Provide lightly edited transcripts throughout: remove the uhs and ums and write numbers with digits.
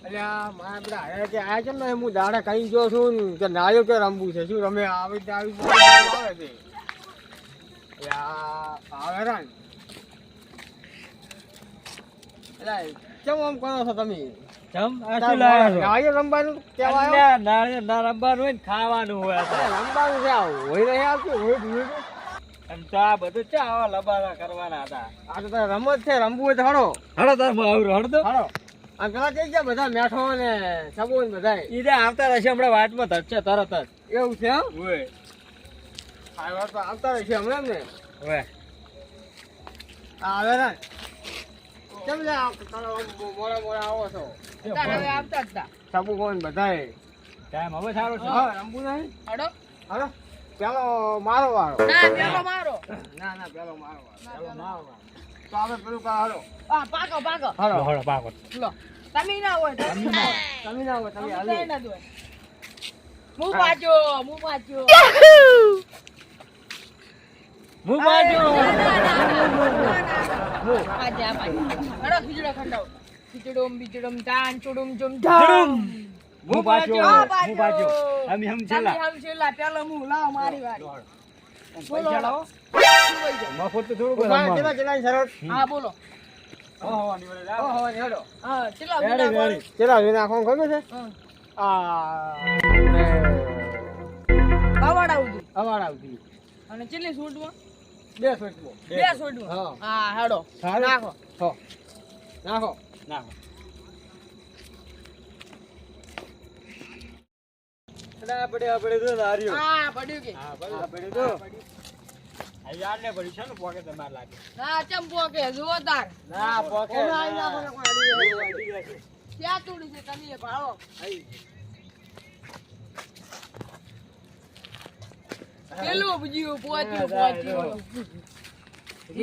અલ્યા મારા બધા આયા કે આ કેમ ને હું દાડા કઈ ગયો છું કે નાયો કે રમવું છે શું રમે આવે છે આવે છે અલ્યા આવે રા અલ્યા કેમ આમ કરો છો તમે જમ આ શું લાવ્યા છો? નાયો રમવાનું કેવા આવ્યો ના રમવાનું હોય ને ખાવાનું હોય રમવાનું છે હોય નહીં આવતું હોય ધીરે એમ તો આ બધું ચા આવા લબાડા કરવાના હતા. આ તો તારે રમત છે રમવું હોય તો હડો હળો તાર હળદો હડો આ પેલા કઈ ગયા બધા મેઠો ને સબો ને બધા ઈ આવતા રહેશે હમણાં વાટમાં ધરશે તરત જ એવું છે એમ હોય આ વાત તો આવતા રહેશે હમણાં ને હવે આવે ને કેમ લે મોડા મોડા આવો છો હવે આવતા જ તા. સબુ કોણ બધાય ટાઈમ હવે સારો છે. હા રમવું નહીં હડો. હલો પેલો મારો વાળો ના પેલો મારો. ના ના પેલો મારો વાળો પેલો મારો. તો આપણે પેલું કા હલો આ પાકો પાકો. હલો હળો પાકો લો. તમે ના હોય તમે ના હોય. તમે ના હોય તમે તમે હાલી ના હોય. હું પાછો. હું બાજુ પાછા હડો ખીચડો ખંડાવ. ખીચડોમ બીચડોમ ચાન ચુડુમ ચુમ જડુમ. હું બાજુ આ હું બાજુ અમે હમ છેલ્લા તમે હમ છેલ્લા પેલો હું લાવ મારી વારી. પૈસા લાવો મફત તો થોડું કેટલા રમવાનું. કેટલા સરસ હા બોલો. ઓહો ની હેડો હા ચલા રેડી, વિના રેડી. કેટલા વિના આખો ગમે છે હા આ બાવાડા ઉડી. અવાડ આવતી અને ચીલી સૂટમાં બે સોચવો બે સૂટમાં. હા હા હેડો નાખો. હો નાખો ના આપણે તો હાર્યો. હા પડ્યું કે હા પડ્યું તો આ યાર ને પડ્યું છે ને પોકે તમારે લાગે. ના ચંપો કે જુઓ તાર ના પોકે ઓમે આઈ નાખો ને કોઈ અડી જાય. ક્યાં તોડી છે તમે એ ભાળો. પેલું બીજું પહોંચ્યું. જોવું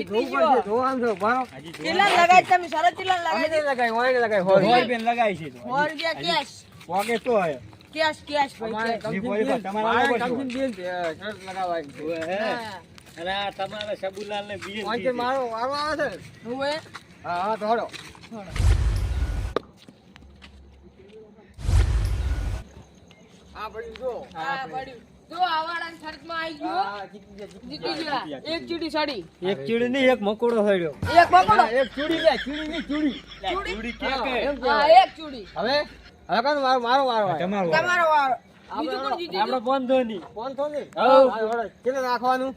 પડશે જોવાનું છે ભારો હજી ચીલા લગાય તમે સરસ ચીલા અમે લગાય નહીં લગાય ઓય નહીં લગાય સો હોય રૂપિયા લગાય છે તો. 100 રૂપિયા કેશ પોકે તો હે. કેશ કેશ અમારે ભાઈ જી, કમથી તમારે બેન, આવો કમથી પડશે. બેન, શરત લગાવવાની છે. હા અને આ તમારા સબુલાલ ને બીએ ઓય તે મારો વારો આવે છે ને? હવે હા હા તો હળો આ પડ્યું જો આ પડ્યું જો આવાળાના શરતમાં આવી ગયો હા જીતી ગયા, જીતી જીતી ગયા એક ચીડી સાડી એક ચીડી નહીં એક મકોડો હડ્યો. એક પકડો ગયા. એક ચૂડી લે ચૂડી ની ચૂડી ચીડી કે હા, કે એમ હા કહેવાય. એક ચૂડી હવે હવે કાં મારો મારો વારો આવે. તમારો તમારો વારો આપણે બીજું કોણ જીતી આપણે ગયું? બંધો ની ફોન થો ને હઉ. હા, હળો. કેટલે રાખવાનું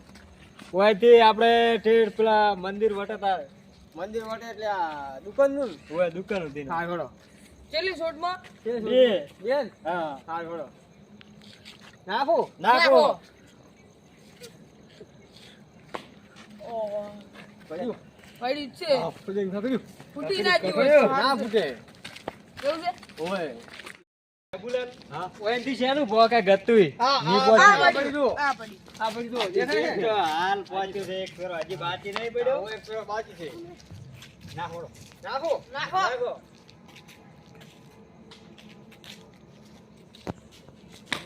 ઓયથી આપણે ઠેઠ પેલા મંદિર વટે તારે મંદિર માટે એટલે આ દુકાન નું ઓય દુકાન હતી ને. હા હળો છેલ્લી શોટમાં બે. બેન હા હા હળો નાખો નાખો ઓહો પડ્યું પડી જ છે હા, પડ્યું, પડ્યું. ફૂટી ના પડ્યું. ગયું ના ફૂટે કેવું છે ઓય હા ઓયથી શેનું ભોકે ગતુંય હા ની હા, બોલી. આ પડ્યું જો. આ પડી આ પડ્યું જો. દેખાય એક ને? તો હાલ પહોંચ્યું છે એક ફેરો હજી બાકી નહીં પડ્યો. હવે એક પેલો બાકી છે નાખો નાખો નાખો નાખો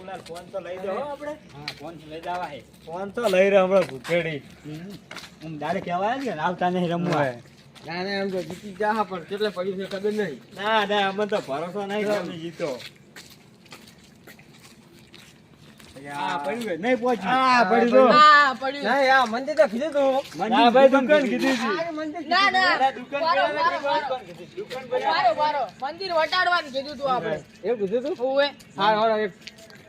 સબુલાલ ફોન તો લઈ દો હો આપણે. હા ફોન લઈ જવા હે. ફોન તો લઈ રહ્યો હમણાં ભૂખેડી. હું ડાયરેક્ટ કહેવાય ને કે આવતા નહીં રમવા. ના ના એમ તો જીતી જા પણ કેટલે પડ્યું છે ખબર નહીં ના ના અમને તો ભરોસો નહીં કે અમે જીતો. હા પડ્યું કે નહીં પહોંચ્યું. હા પડ્યું તો. હા પડ્યું ના યાર મંદિર તો કીધું તું ના ભાઈ દુકાન કીધી હતી. આ મંદિર ના ના દુકાન વારો, પેલા વારો, દુકાન કીધી. દુકાન વારો વારો મંદિર વટાડવાનું કીધું તું આપણે એવું કીધું તું ઓવે હા હળો એક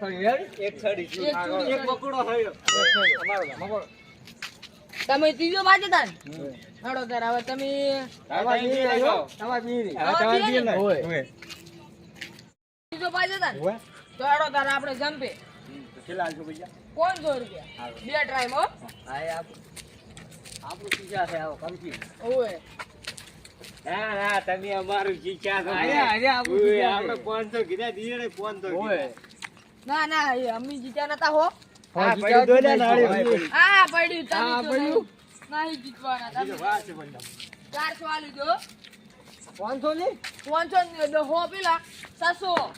sorry, યાર. એક છડી એક ચૂડી, એક બકડો થયો. મકોડો. તમે ત્રીજો બાજુ હતા ને હડો તાર હવે તમે તમારે બીજી લઈ જાઓ. તમારે બીજી લઈ. હવે તમારે બી લઈ. ઓય. ઓય. ત્રીજો બાજુ હતા ને ઓય. તો હડો તાર આપણે જંપે કેટલા આલશો પૈસા? 500 રૂપિયા બે ટ્રાય હો હા એ આપણું પીઝા છે આવો કમથી ઓવે ના ના તમે અમારું જીત્યા છો. અરે, અરે, આપણું ઓય, જીત્યા આપણે છે. 500 કીધા દીએ ને 500 ઓય. કીધા. ના ના એ અમી જીત્યા નતા હો હા, પડ્યું તો ને નાળી. હા પડ્યું તમે હા, તો પડ્યું. નહીં જીતવાના તમે બીજો વાત છે પણ. 400 આલી દો 500 ની 500 ને દો હો પેલા 700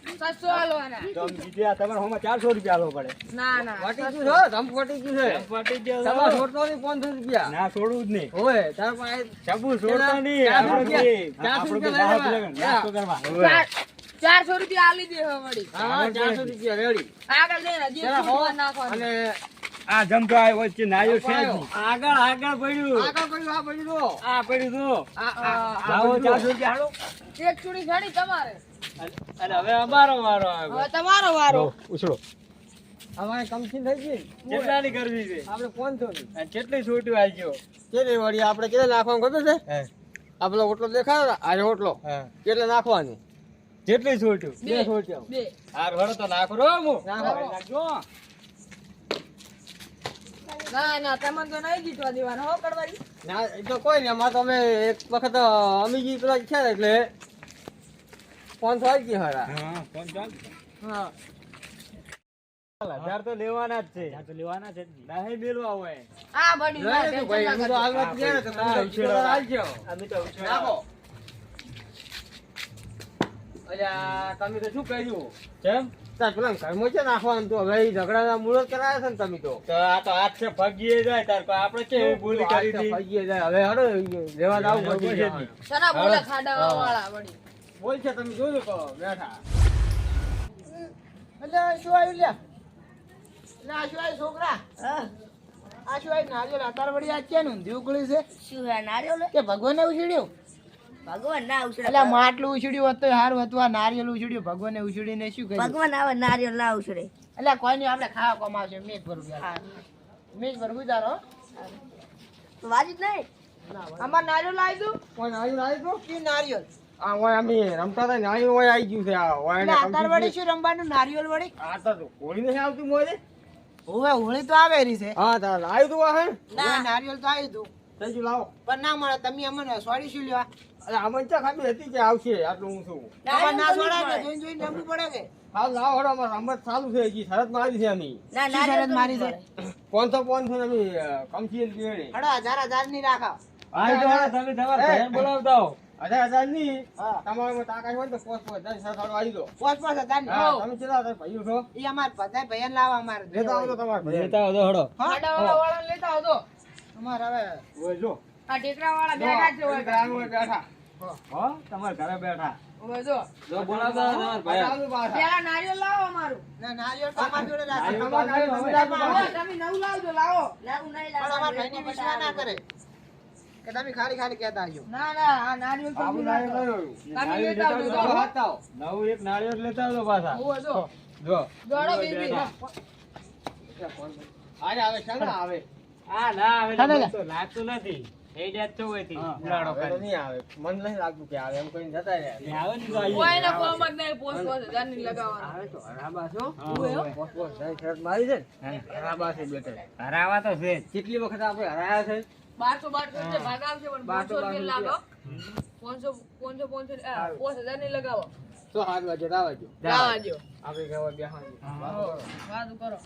600 આલવાના. તો આમ જીત્યા તમારે હોમાં 400 રૂપિયા આલવો પડે. ના ના ફાટી ગયું છે, ધમ ફાટી ગયું છે. ફાટી ગયો તો. તમારે છોડતો નહીં 500 રૂપિયા. ના છોડવું જ નહીં. હોય તાર પાસે સબુ છોડતો નહીં. 400 આપણે રૂપિયા. આપણે 400 નાસ્તો રૂપિયા કરવા. ચાર- 400 રૂપિયા આલી દે હવે વળી. હા 400 રૂપિયા રેડી. આગળ દે ને, જે જરા હો છૂટવા નાખવાનું. અને આ જમતો આવ્યો વચ્ચે નાયો છે જ નહીં. આગળ આગળ પડ્યું. આગળ પડ્યું આ પડ્યું તો. આ પડ્યું તો. આ લાવો પડ્યું. 400 રૂપિયા હાલો. એક ચૂડી ઘણી તમારે. અને હવે અમારો વારો આવ્યો. હવે તમારો વારો. ઉછળો. અમારે કમથી થઈ ગઈ. કેટલાની કરવી છે? આપણે 500 ની. અને કેટલી છોટ્યું આવજો? કેટલી વળી આપણે કેટલે નાખવાનું ખબર છે? આપણો ઓટલો દેખાયો ને? આ ઓટલો. કેટલે નાખવાની? જેટલી છોટ્યું? બે. 200 રૂપિયા. 2. હાર હળો તો નાખો રો મુ. નાખો. નાખજો. ના ના તમને તો નહીં જીતવા દેવાના હો કડવારી. ના એ તો કોઈ નહીં. અમારે તો અમે એક વખત અમીજી પેલા છે ને એટલે 500 આવી ગઈ હારા. હા, કોણ ચાલ? હા. 1000 તો લેવાના જ છે. તો લેવાના છે. નહીં મેલવા હોય. આ બડી લઈ લીધું ભાઈ. અમે તો હાલવા જ ગયા ને તો તમે તો ઉછેરો હાલજો. અમે તો નાખો. અલ્યા તમે તો શું કર્યું? કેમ? તાર પેલા ઘરમાં છે નાખવાનું તો હવે ઈ ઝઘડાના મૂળ કરાયા છે ને તમે તો. તો આ તો હાથ છે ફગીએ જાય તાર કોઈ આપણે છે એવું બોલી કરી દી. ફાઈ જાય. હવે હડો લેવા જાવ બરોબર છે જ. સના બોલે ખાડા વાળા વળી. બોલ છે તમે જોયું કહો બેઠા. એટલે શું આવ્યું લ્યા એટલે આ શું આવ્યું છોકરા આ શું આવ્યું નારિયેળ અતાર વળી આ છે ને ઊંધિયું ઉકળી છે શું હે નારિયેળ કે ભગવાને ઉછળ્યું ભગવાન ના ઉછળે એટલે માટલું ઉછળ્યું હોત તો સારું હતું આ નારિયેળ ઉછળ્યું ભગવાને ઉછળીને શું કર્યું ભગવાન આવે નારિયેળ ના ઉછળે એટલે કોઈ નહીં આપણે ખાવા કમાવશે મેઘ ભરું મેઘ ભરું ગુજારો તો વાજી જ નહીં અમાર નારિયેળ લાવી દઉં. કોઈ આવ્યું આવ્યું તો? શું નારિયેળ આ ઓય અમે રમતા હતા ને આવ્યું ઓય આવી ગયું છે આ ઓય એટલે ને અતાર વળી શું રમવાનું નારિયેળ વળી આ તો હોળી નથી આવતી મોય હોવે હોળી તો આવે રહી છે હા તાર આવ્યું તું આ હે હોવે નારિયેળ તો આવ્યું હતું થઈ ગયું લાવો. પણ ના મળે તમે અમને સોરી શું લેવા અરે આમાં ચા ખાધી હતી કે આવશે આટલું હું છું. તમારે ના સોડાય ને જોઈને જોઈને રમવું પડે કે હાલ લાવો હડો અમારે રમત ચાલુ છે હજી શરત મારી છે અમે ના શું શરત મારી છે 500 ને અમે કમથી દેણી હડો 1000 ની રાખો આઈ તો હવે તમે તમારા ભાઈને બોલાવતા હો. 1000 ની હા તમારે તાકાત હોય ને તો 5 શરત આવી દો. 5,000 ની હા તમે ચલા ભાઈઓ છો ઈ અમાર બધા ભયન લાવવા અમારે લેતા આવજો તમારે ભાઈ. લેતા આવો તો હળો. ખાડા વાળા લેતા આવજો. અમાર હવે ઓય જો આ ટેકરા વાળા બેઠા છે હોય. ગ્રામ ઓય બેઠા હો તમારા ઘરે બેઠા. હવે જો. જો બોલાવતા હો તમારા ભાઈ. આવજો પાછા. પેલા નારિયેળ લાવો અમારું. ના નારિયેળ તો અમાર જોડે રાખો તમારે પણ કાંઈ હવે તમે નવું લાવજો લાવો. લાવું નહીં અમાર ભાઈની વિશ્વાસ ના કરે કે તમે ખાલી ખાલી કહેતા આવજો ના ના આ નારિયેળ તો આવું હું નારિયેળ લાવ્યો. લઈ તમે આવ્યો. લેતા આવજો ચાલો, જો. હાથ આવો. નવું એક નારિયેળ લેતા આવજો પાછા. હવે જો. જો દોડો બેબી. આજે આવે છે ને આવે આ ના આવે ચાલે તો લાગતું નથી. એ જાત તો હોયથી. ઉલાડો હવે તો કરી. નહીં આવે મને નહીં લાગતું કે આવે એમ કહીને જતા રહ્યા એ આવે ને તો આવીએ. કોઈ ના કોમ જ નહીં પોસ્ટ 5,000 ની લગાવવાના. આવે તો હરાબા છો હા, હોય. પોસ્ટ શરત મારી છે ને હરાબા છે બેટા હરાવા તો છે જ. કેટલી વખત આપણે હરાયા છે 1200 છે ભાગ આવશે પણ 500 રૂપિયા લાગો. 500 5,000 ની લગાવો. તો હાથ વાગે રાવાજો લાવા દો. આપણે કહેવા બેહાડી વાત કરો.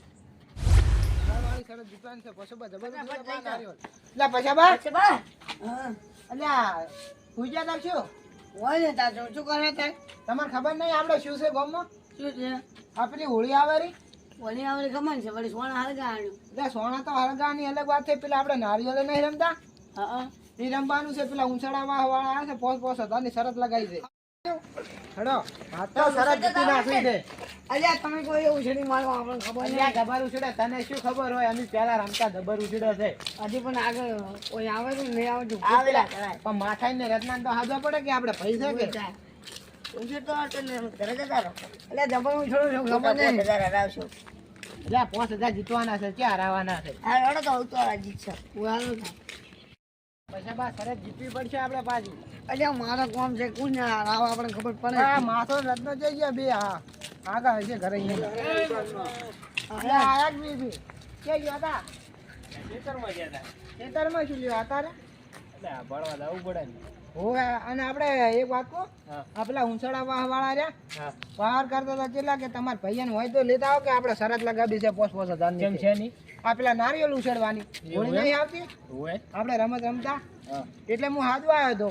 વાળી સરસ દુકાન છે પછોબા જબરદસ્ત નારિયેળ લે પછોબા છે બા અલ્યા પૂજા તા શું હોય ને તાર શું કરે તે તમને ખબર નહીં આપણે શું છે ગામમાં શું છે આપણી હોળી આવે રહી ઓલી આવડી ગમન છે વળી સોના હળગા આણ્યું એટલે સોના તો હળગાની અલગ વાત છે પેલા આપણે નારિયેળ નહીં રમતા હા એ રમવાનું છે પેલા ઊંચાડામાં વાળા આવે છે 5,000 ની શરત લગાવી છે હેડો હાથ તો શરત જીતી નાખી છે અલ્યા તમે કોઈ એવું છેડી મારવા આપણને ખબર અલ્યા નહીં ગબર ઉછળે તને શું ખબર હોય અમે પેલા રમતા ગબર ઉછળે છે હજી પણ આગળ કોઈ આવે તો નહીં આવતું આવેલા કરાય પણ માથાઈ ને રત્નાન તો હાજર પડે કે આપણે પૈસા કે ઉછેર તો ઘરે જતા રહો એટલે જબર ઉછળું છું ખબર નહીં હરાવશું એટલે 5,000 જીતવાના છે ક્યાં હરાવાના છે હા રડો તો આવતો જીત છે ઉહાલો પછી બા શરત જીતવી પડશે આપણે પાછી અલ્યા મારા કોમ છે કોણ રાવ આપણને ખબર પડે આ માથો રત્નો જઈ ગયા બે હા આગળ હશે ઘરે અહીંયા આયા જ બી કે ગયા હતા ખેતરમાં ગયા તા. ખેતરમાં શું લ્યો અત્યારે એટલે આ ભણવા જવું પડે ને. હોવે અને આપણે એક વાત કહું હા. આ પેલા ઊંચાડા વાળા રહ્યા હા. બહાર કરતા હતા કેટલા કે તમારા ભાઈયાને હોય તો લેતા આવો કે આપણે શરત લગાવી છે 5,000 ની કેમ છે ની? આ પેલા નારિયેળ ઉછળવાની હોળી નહીં આવતી હોય. આપણે રમત રમતા હા. એટલે હું હાથવા આવ્યો હતો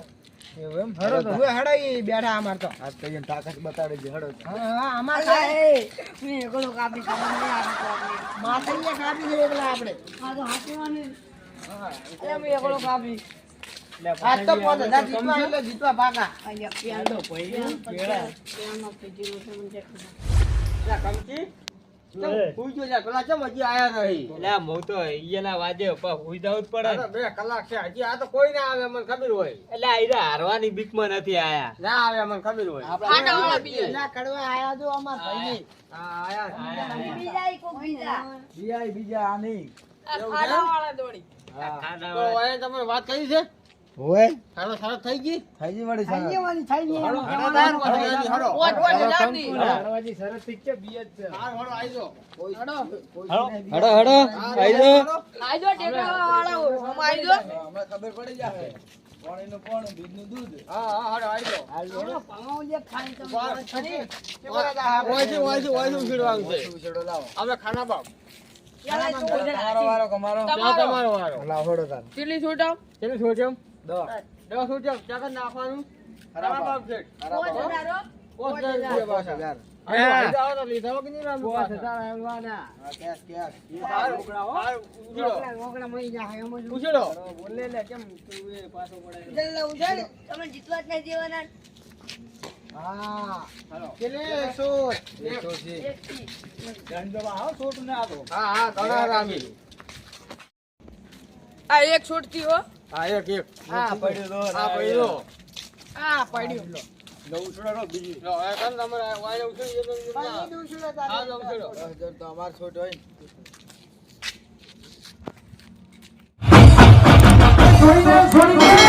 એવું એમ હડો તો હવે હડો ઈ બેઠા અમાર તો આજ કઈ તાકાત બતાડી દે હડો હા હા અમાર અલ્યા, એ, મેં એકલો કાપી ખબર નહીં આપી. માથે કાપી છે એકલા આપણે આ તો હાથીવાની. અલ્યા, મેં એકલો કાપી. આજ તો 5000 જીતવા એટલે જીતવા ભાગા અલ્યા, પેલાનો પીજીનો છે, મને ખબર. લા કમચી હુઈ જો જા પેલા ચમ હજી આયા નહીં એટલે હું તો ઈયાના વાજે હુઈ જવું જ પડે અરે 2 કલાક છે હજી આ તો કોઈ ના આવે મને ખબર હોય એટલે આયરા હારવાની બીકમાં નથી આયા ના આવે મને ખબર હોય ખાટાવાળા પીએ. ના કડવા આયા જો અમાર ભાઈની હા આયા બીજા ઈ કોક બીજા. બીજા આની આ ખાટાવાળા દોડી. તો હવે તમે વાત કરી છે હોય સારો સારો થઈ ગઈ થઈ ગઈ વળી થઈ ગઈ વાની થઈ ગઈ હડો હડો તાર હડો પોચ પોચ હજારની. હારવાજી શરત ઠીક છે બી જ છે હાર હડો આઈ જો હડો. હડો હડો આઈ જાઓ આજો ટેકરાવાળા ઓમાં આજો. હમણાં ખબર પડી જાય પાણીનું પાણી દૂધનું દૂધ હા હા હડો આઈ જો હમણાં પાઉં જે ખાઈ તમે બસ. ખરી. ઓયથી ઉછળવાનું છે ઉછેડો લાવો અમે ખાના બાપ પેલા તો ઓર્ડર તમારો વારો કમારો ત્યાં તમારો વારો લાવો હડો તાર કેટલી છૂટ આમ? કેટલું છોડ્યું દો 10 છોડ્યું ચાકર નાખવાનું ખાના બાપ છે પોચ હજારો? 5000 રૂપિયા પાછા હા. હા જાવ તો લીધા વગર નહીં રામ કેસ કેસ ઓગણા મળી જાય એમ જ ઉછળો બોલે લે કેમ તું એ પાછો પડે ઉછળ, ઉછળ. તમે જીતવા જ નહીં દેવાના. હા હાલો કેટલે સોળ એક થી. ધન દવા આવો છોટ ને આવો હા હા ઘણા રામી આ એક છૂટતી હો. હા એક હા પડ્યો તો હા પડ્યો આ પડ્યું. નવું છોડો બીજી લો એ કન તમારે વાય ઉછળી પાણી દઉં છું ને તારે. હા ઉછળો 10,000 તો અમાર છોટ હોય ને છોડી દે